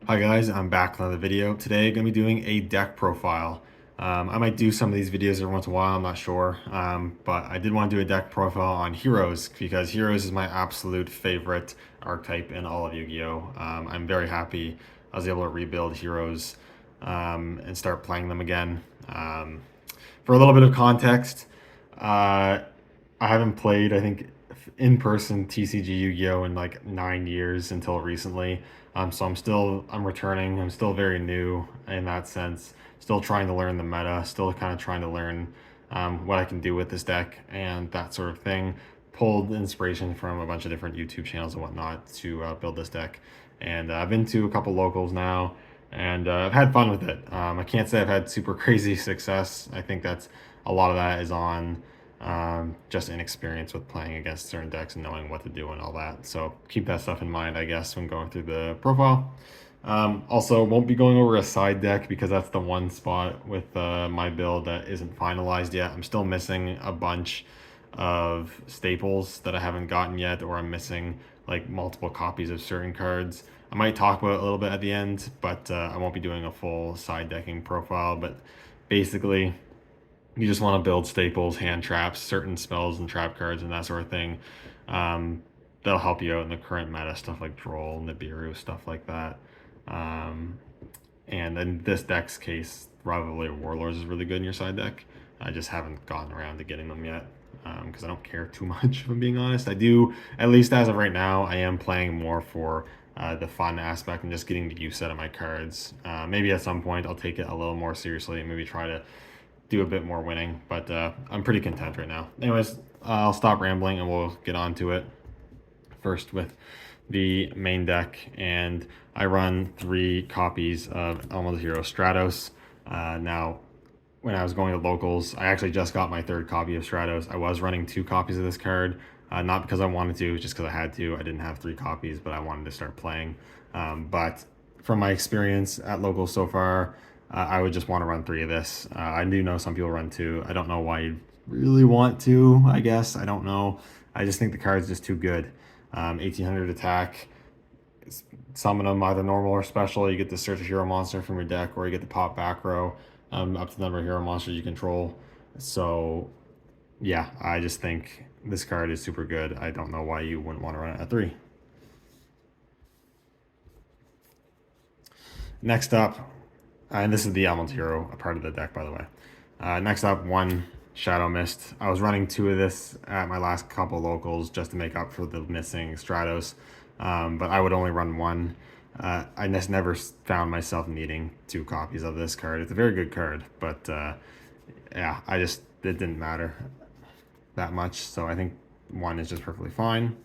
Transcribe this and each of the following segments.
Hi guys, I'm back with another video. Today I'm going to be doing a deck profile. I might do some of these videos every once in a while, I'm not sure. But I did want to do a deck profile on Heroes because Heroes is my absolute favorite archetype in all of Yu-Gi-Oh! I'm very happy I was able to rebuild Heroes and start playing them again. For a little bit of context, I haven't played, I think, in-person TCG Yu-Gi-Oh! In like 9 years until recently. So I'm returning. I'm still very new in that sense. Still trying to learn the meta. Still kind of trying to learn what I can do with this deck and that sort of thing. Pulled inspiration from a bunch of different YouTube channels and whatnot to build this deck. And I've been to a couple locals now, and I've had fun with it. I can't say I've had super crazy success. I think that's a lot of that is on just inexperience with playing against certain decks and knowing what to do and all that. So keep that stuff in mind, I guess, when going through the profile. Also, won't be going over a side deck because that's the one spot with my build that isn't finalized yet. I'm still missing a bunch of staples that I haven't gotten yet, or I'm missing like multiple copies of certain cards. I might talk about it a little bit at the end, but I won't be doing a full side decking profile. But basically, you just want to build staples, hand traps, certain spells and trap cards, and that sort of thing. That'll help you out in the current meta, stuff like Droll, Nibiru, stuff like that. Um, and in this deck's case, Rivalry of Warlords is really good in your side deck. I just haven't gotten around to getting them yet because I don't care too much, if I'm being honest. I do, at least as of right now, I am playing more for the fun aspect and just getting the use out of my cards. Maybe at some point I'll take it a little more seriously and maybe try to do a bit more winning, but I'm pretty content right now. Anyways, I'll stop rambling and we'll get on to it. First with the main deck, and I run 3 copies of Elemental Hero Stratos. Now, when I was going to locals, I actually just got my 3rd copy of Stratos. I was running 2 copies of this card, not because I wanted to, just because I had to. I didn't have 3 copies, but I wanted to start playing. But from my experience at locals so far, I would just want to run 3 of this. I do know some people run 2. I don't know why you really want to, I guess. I don't know. I just think the card's just too good. 1800 attack, summon them either normal or special. You get to search a hero monster from your deck, or you get to pop back row up to the number of hero monsters you control. So yeah, I just think this card is super good. I don't know why you wouldn't want to run it at 3. Next up, and this is the Elemental Hero, a part of the deck, by the way. Next up, 1 Shadow Mist. I was running 2 of this at my last couple locals just to make up for the missing Stratos, but I would only run 1. I just never found myself needing 2 copies of this card. It's a very good card, but yeah, it didn't matter that much, so I think 1 is just perfectly fine.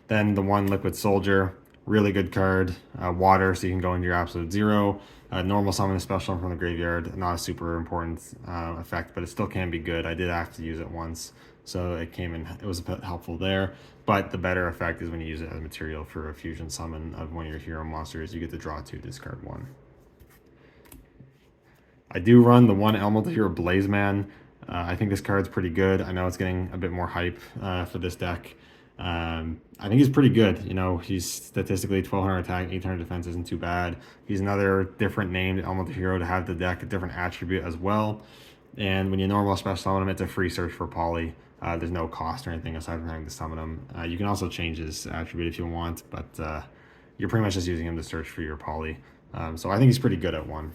Then the 1 Liquid Soldier, really good card. Water, so you can go into your absolute 0. Normal summon a special from the graveyard, not a super important effect, but it still can be good. I did have to use it once, so it came in. It was a bit helpful there. But the better effect is when you use it as material for a fusion summon of one of your hero monsters. You get to draw 2, discard 1. I do run the 1 Elemental Hero Blazeman. I think this card's pretty good. I know it's getting a bit more hype for this deck. I think he's pretty good. You know, he's statistically 1200 attack, 800 defense isn't too bad. He's another different named Elemental Hero to have the deck, a different attribute as well. And when you normal special summon him, it's a free search for Poly. There's no cost or anything aside from having to summon him. You can also change his attribute if you want, but you're pretty much just using him to search for your Poly. So I think he's pretty good at 1.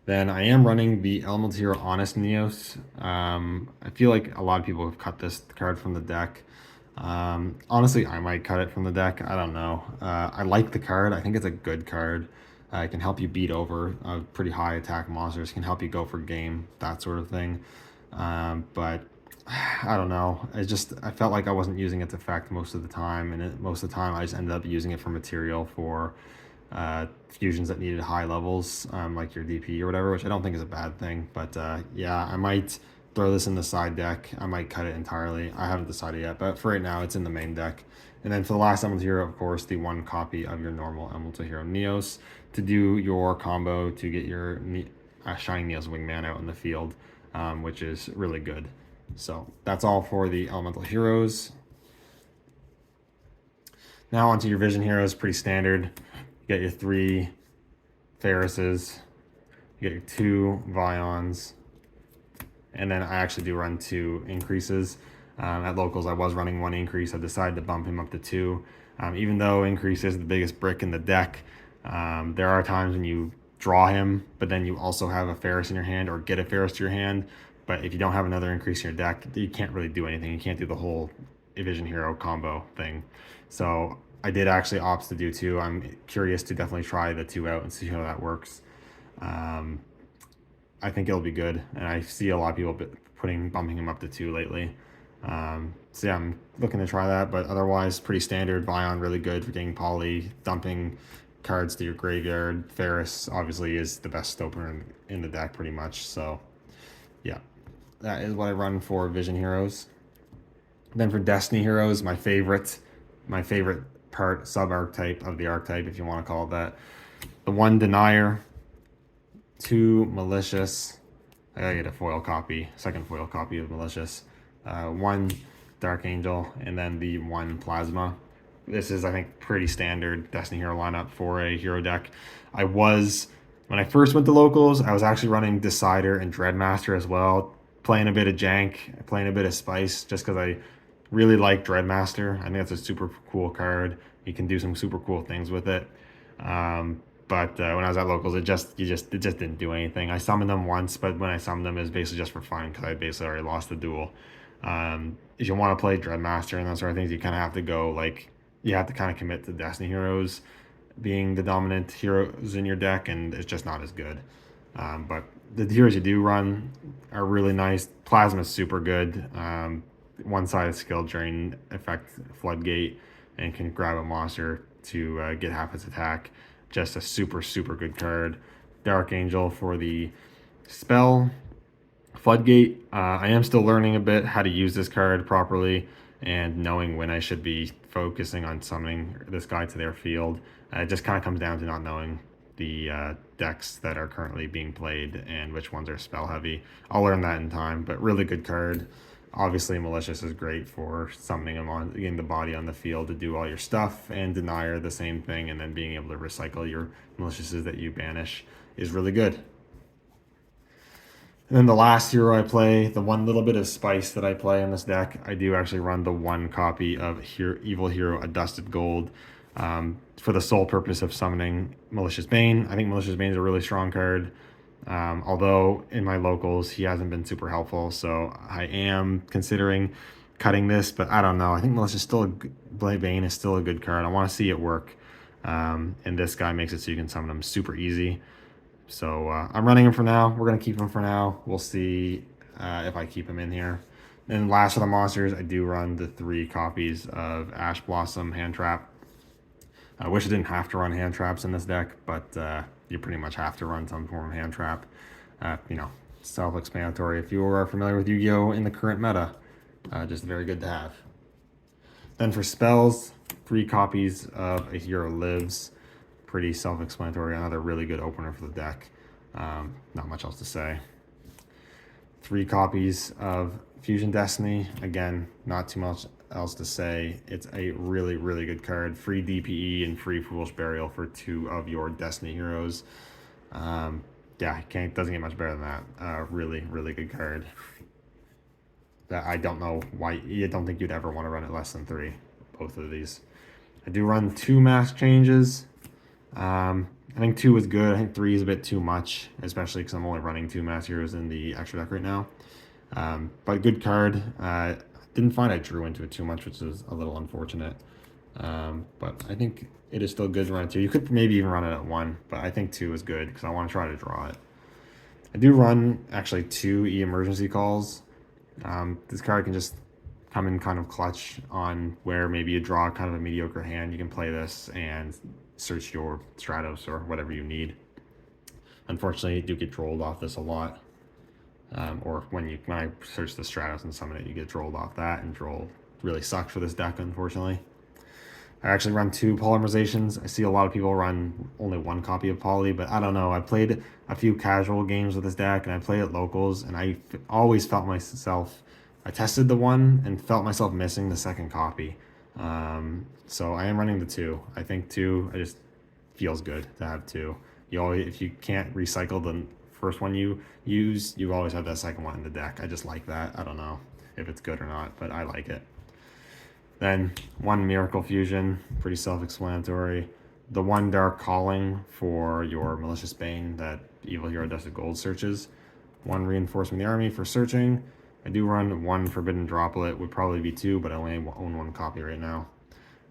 Then I am running the Elemental Hero Honest Neos. I feel like a lot of people have cut this card from the deck. Honestly, I might cut it from the deck. I don't know. I like the card. I think it's a good card. It can help you beat over pretty high attack monsters. It can help you go for game, that sort of thing. But I don't know. I felt like I wasn't using its effect most of the time, and most of the time I just ended up using it for material for fusions that needed high levels, like your DP or whatever, which I don't think is a bad thing. But yeah, I might throw this in the side deck. I might cut it entirely. I haven't decided yet, but for right now, it's in the main deck. And then for the last Elemental Hero, of course, the 1 copy of your normal Elemental Hero Neos to do your combo to get your Shining Neos Wingman out in the field, which is really good. So that's all for the Elemental Heroes. Now onto your Vision Heroes, pretty standard. You get your 3 Ferrises, you get your 2 Vions, and then I actually do run 2 increases. At locals, I was running 1 increase. I decided to bump him up to 2. Even though increase is the biggest brick in the deck, there are times when you draw him, but then you also have a Ferris in your hand or get a Ferris to your hand. But if you don't have another increase in your deck, you can't really do anything. You can't do the whole Vision Hero combo thing. So I did actually opt to do 2. I'm curious to definitely try the 2 out and see how that works. I think it'll be good, and I see a lot of people bumping him up to 2 lately. So yeah, I'm looking to try that, but otherwise pretty standard. Vion really good for getting poly, dumping cards to your graveyard. Ferris obviously is the best opener in the deck pretty much. So yeah, that is what I run for Vision Heroes. Then for Destiny Heroes, my favorite part, sub-archetype of the archetype, if you want to call it that. The 1 Denier, 2 Malicious. I gotta get a foil copy, second foil copy of Malicious. 1 Dark Angel, and then the 1 Plasma. This is, I think, pretty standard Destiny Hero lineup for a hero deck. When I first went to locals, I was actually running Decider and Dreadmaster as well, playing a bit of jank, playing a bit of spice, just because I really like Dreadmaster. I think that's a super cool card. You can do some super cool things with it. But when I was at locals, it just didn't do anything. I summoned them once, but when I summoned them, it was basically just for fun because I basically already lost the duel. If you want to play Dreadmaster and those sort of things, you kind of have to go you have to kind of commit to Destiny Heroes being the dominant heroes in your deck, and it's just not as good. But the heroes you do run are really nice. Plasma is super good. One-sided skill drain effect Floodgate, and can grab a monster to get half its attack. Just a super good card. Dark Angel for the spell. Floodgate, I am still learning a bit how to use this card properly and knowing when I should be focusing on summoning this guy to their field. It just kind of comes down to not knowing the decks that are currently being played and which ones are spell heavy. I'll learn that in time, but really good card. Obviously, Malicious is great for summoning him on, getting the body on the field to do all your stuff, and Denier the same thing, and then being able to recycle your Maliciouses that you banish is really good. And then the last hero I play, the one little bit of spice that I play in this deck, I do actually run the 1 copy of Evil Hero Adusted Gold for the sole purpose of summoning Malicious Bane. I think Malicious Bane is a really strong card. Although in my locals he hasn't been super helpful, so I am considering cutting this, but I don't know. I think Malicious Bane is still a good card. I want to see it work, and this guy makes it so you can summon him super easy. So I'm running him for now. We're gonna keep him for now. We'll see if I keep him in here. And last of the monsters, I do run the 3 copies of Ash Blossom Hand Trap. I wish I didn't have to run hand traps in this deck, but you pretty much have to run some form of hand trap. Self-explanatory. If you are familiar with Yu-Gi-Oh! In the current meta, just very good to have. Then for spells, 3 copies of A Hero Lives. Pretty self-explanatory. Another really good opener for the deck. Not much else to say. 3 copies of Fusion Destiny. Again, not too much else to say. It's a really good card. Free DPE and free Foolish Burial for 2 of your Destiny heroes. Yeah, doesn't get much better than that. Really good card. That I don't know why you don't think you'd ever want to run it less than 3. Both of these. I do run 2 mask changes. I think 2 is good. I think 3 is a bit too much, especially because I'm only running 2 mask heroes in the extra deck right now. But good card. Didn't find I drew into it too much, which is a little unfortunate. But I think it is still good to run it 2. You could maybe even run it at 1, but I think 2 is good because I want to try to draw it. I do run actually 2 emergency calls. This card can just come in kind of clutch on where maybe you draw kind of a mediocre hand. You can play this and search your Stratos or whatever you need. Unfortunately, you do get trolled off this a lot. Or when I search the Stratos and summon it, you get trolled off that, and troll really sucks for this deck, unfortunately. I actually run 2 polymerizations. I see a lot of people run only 1 copy of poly, but I don't know. I played a few casual games with this deck, and I played at locals, and I always felt myself, I tested the 1 and felt myself missing the 2nd copy. So I am running the 2. I think 2, I just feels good to have two. You always, if you can't recycle the first one you use, you always have that second one in the deck. I just like that. I don't know if it's good or not, but I like it. Then one Miracle Fusion, pretty self-explanatory. The one Dark Calling for your Malicious Bane that Evil Hero Dusted Gold searches. One Reinforcement of the Army for searching. I do run one Forbidden Droplet, would probably be two, but I only own one copy right now.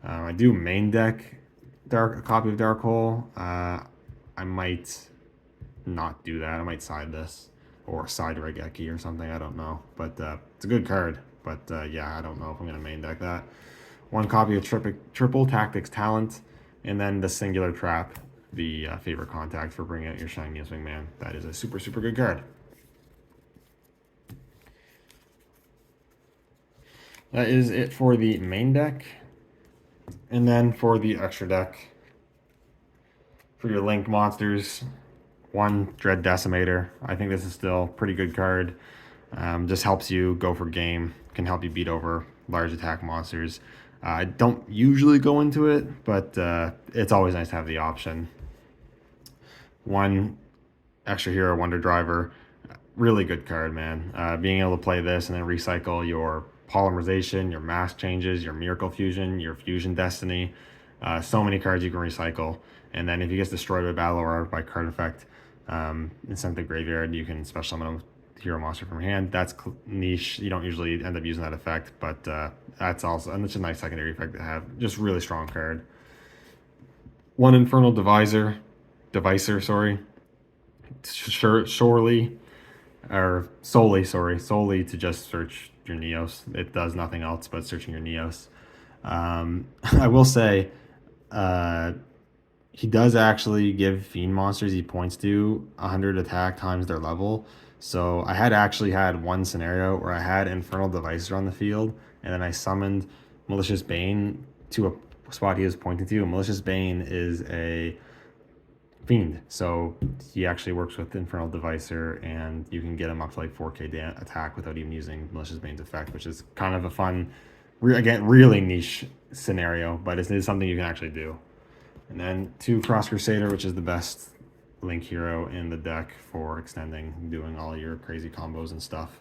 I do main deck a copy of Dark Hole. I might not do that. I might side this or side Regeki or something. I don't know, but it's a good card. But yeah, I don't know if I'm gonna main deck that. One copy of Triple Tactics Talent, and then the Singular Trap, the favorite contact for bringing out your Shiny Neos Wingman. That is a super, super good card. That is it for the main deck. And then for the extra deck, for your Link monsters, one Dread Decimator. I think this is still a pretty good card. Just helps you go for game, can help you beat over large attack monsters. I don't usually go into it, but it's always nice to have the option. One Extra Hero Wonder Driver, really good card, man. Being able to play this and then recycle your Polymerization, your Mask Changes, your Miracle Fusion, your Fusion Destiny. So many cards you can recycle. And then if he gets destroyed by battle or by card effect and sent to the graveyard, you can special summon a hero monster from your hand. That's niche. You don't usually end up using that effect, but that's also, and it's a nice secondary effect to have. Just really strong card. One Infernal Deviser, sorry. Solely to just search your Neos. It does nothing else but searching your Neos. I will say, he does actually give Fiend monsters he points to 100 attack times their level. So I had actually had one scenario where I had Infernal Devicer on the field, and then I summoned Malicious Bane to a spot he was pointing to. And Malicious Bane is a Fiend, so he actually works with Infernal Devicer, and you can get him up to like 4k attack without even using Malicious Bane's effect, which is kind of a fun, again, really niche scenario, but it is something you can actually do. And then two Cross Crusader, which is the best Link hero in the deck for extending, doing all your crazy combos and stuff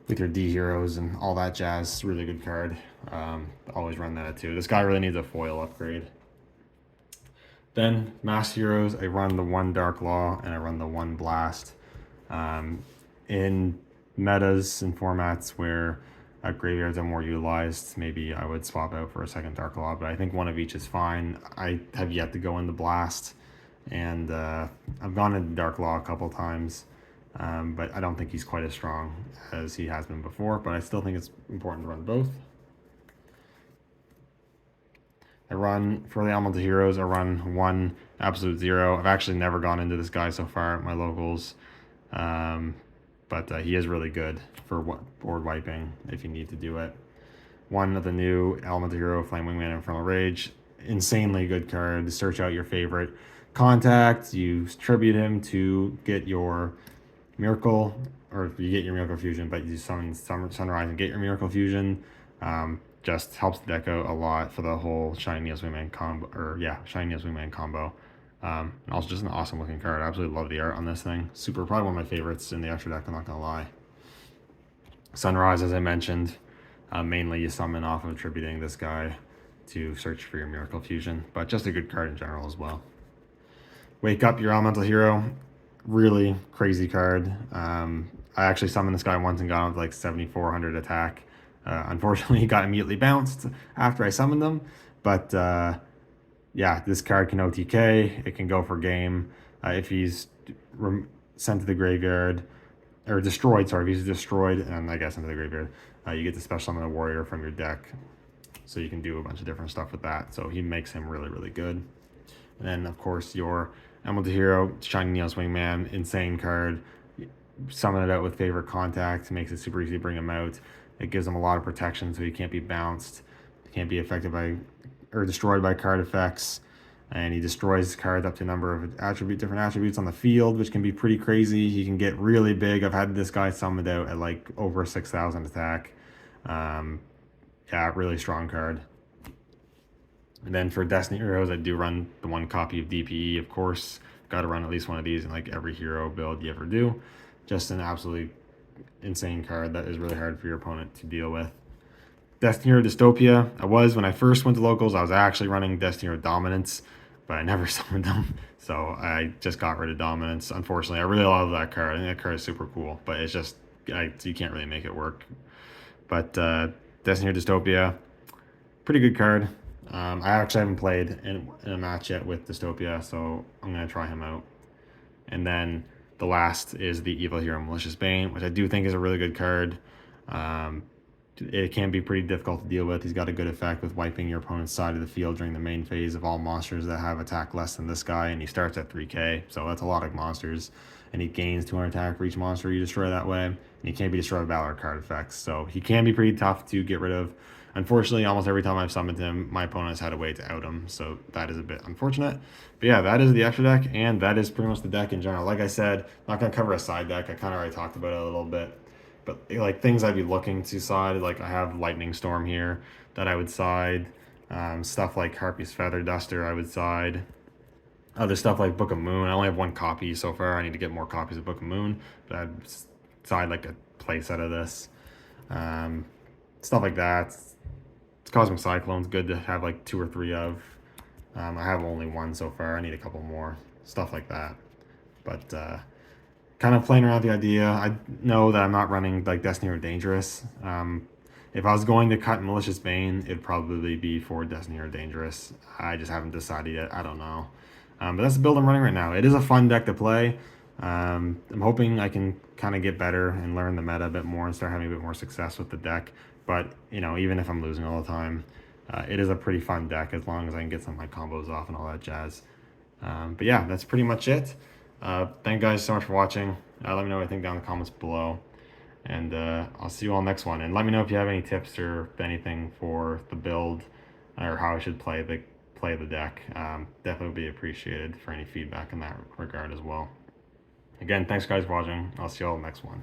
with your D heroes and all that jazz. Really good card. Always run that too. This guy really needs a foil upgrade. Then Mass Heroes, I run the one Dark Law and I run the one Blast. In metas and formats where graveyards are more utilized, maybe I would swap out for a second Dark Law, but I think one of each is fine. I have yet to go into Blast, and I've gone into Dark Law a couple times, but I don't think he's quite as strong as he has been before, but I still think it's important to run both. I run, for the Elemental Heroes, I run one Absolute Zero. I've actually never gone into this guy so far at my locals, but he is really good for board wiping if you need to do it. One of the new Elemental Hero, Flame Wingman Infernal Rage. Insanely good card. Search out your favorite contact. You tribute him to get your Miracle, or you get your Miracle Fusion, but you summon Sunrise and get your Miracle Fusion. Just helps the deck out a lot for the whole Shiny Neos Wingman combo, Shiny Neos Wingman combo. And also just an awesome looking card. I absolutely love the art on this thing. Probably one of my favorites in the extra deck, I'm not gonna lie. Sunrise, as I mentioned, mainly you summon off of attributing this guy to search for your Miracle Fusion, but just a good card in general as well. Wake Up, your Elemental Hero, really crazy card. I actually summoned this guy once and got him to like 7,400 attack. Unfortunately, he got immediately bounced after I summoned him, but yeah, this card can OTK, it can go for game. If he's sent to the graveyard, or destroyed, sorry, if he's destroyed and I guess into the graveyard, you get to special summon a warrior from your deck. So you can do a bunch of different stuff with that. So he makes him really, really good. And then, of course, your Elemental Hero, Shiny Neos Wingman, insane card. Summon it out with favorite contact, makes it super easy to bring him out. It gives him a lot of protection, so he can't be bounced. He can't be affected by or destroyed by card effects. And he destroys cards up to a number of different attributes on the field, which can be pretty crazy. He can get really big. I've had this guy summoned out at like over 6,000 attack. Yeah, really strong card. And then for Destiny Heroes, I do run the one copy of DPE, of course. Got to run at least one of these in like every hero build you ever do. Just an absolutely insane card that is really hard for your opponent to deal with. Destiny Hero Dystopia. When I first went to locals, I was actually running Destiny Hero Dominance, but I never summoned them. So I just got rid of Dominance. Unfortunately, I really love that card. I think that card is super cool, but it's just, you can't really make it work. But Destiny Hero Dystopia, pretty good card. I actually haven't played in a match yet with Dystopia, so I'm going to try him out. And then the last is the Evil Hero Malicious Bane, which I do think is a really good card. It can be pretty difficult to deal with. He's got a good effect with wiping your opponent's side of the field during the main phase of all monsters that have attack less than this guy, and he starts at 3k, so that's a lot of monsters. And he gains 200 attack for each monster you destroy that way, and he can't be destroyed by Valor card effects, so he can be pretty tough to get rid of. Unfortunately, almost every time I've summoned him, my opponent has had a way to out him, so that is a bit unfortunate. But yeah, that is the extra deck, and that is pretty much the deck in general. Like I said, not going to cover a side deck. I kind of already talked about it a little bit. But like things I'd be looking to side, like I have Lightning Storm here that I would side. Stuff like Harpy's Feather Duster I would side. Other stuff like Book of Moon. I only have one copy so far. I need to get more copies of Book of Moon. But I'd side like a playset of this. Stuff like that. Cosmic Cyclone's good to have like 2 or 3 of. I have only one so far. I need a couple more. Stuff like that. But kind of playing around with the idea. I know that I'm not running like Destiny or Dangerous. If I was going to cut Malicious Bane, it'd probably be for Destiny or Dangerous. I just haven't decided yet. I don't know. But that's the build I'm running right now. It is a fun deck to play. I'm hoping I can kind of get better and learn the meta a bit more and start having a bit more success with the deck. But, you know, even if I'm losing all the time, it is a pretty fun deck as long as I can get some of my combos off and all that jazz. But yeah, that's pretty much it. Thank you guys so much for watching. Let me know what you think down in the comments below. And I'll see you all next one. And let me know if you have any tips or anything for the build or how I should play the deck. Definitely would be appreciated for any feedback in that regard as well. Again, thanks guys for watching. I'll see you all next one.